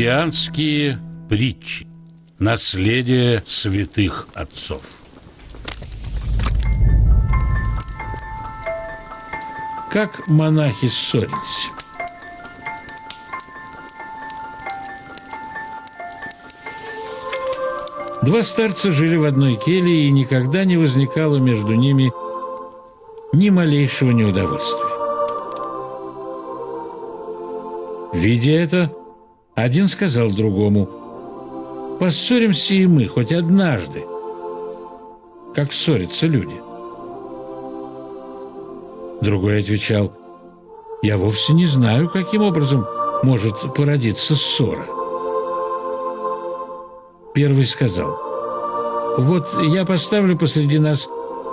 Христианские притчи. Наследие святых отцов. Как монахи ссорились. Два старца жили в одной келье, и никогда не возникало между ними ни малейшего неудовольствия. Видя это, один сказал другому: «Поссоримся и мы хоть однажды, как ссорятся люди». Другой отвечал: «Я вовсе не знаю, каким образом может породиться ссора». Первый сказал: «Вот я поставлю посреди нас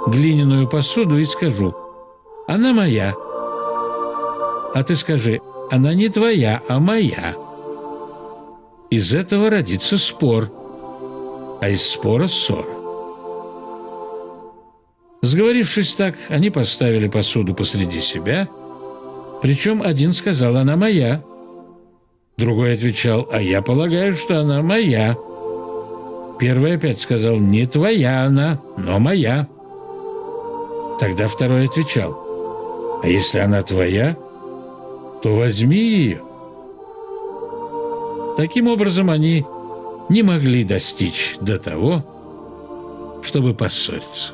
глиняную посуду и скажу: она моя. А ты скажи: она не твоя, а моя. Из этого родится спор, а из спора ссора». Сговорившись так, они поставили посуду посреди себя, причем один сказал: она моя. Другой отвечал: а я полагаю, что она моя. Первый опять сказал: не твоя она, но моя. Тогда второй отвечал: а если она твоя, то возьми ее. Таким образом, они не могли достичь до того, чтобы поссориться.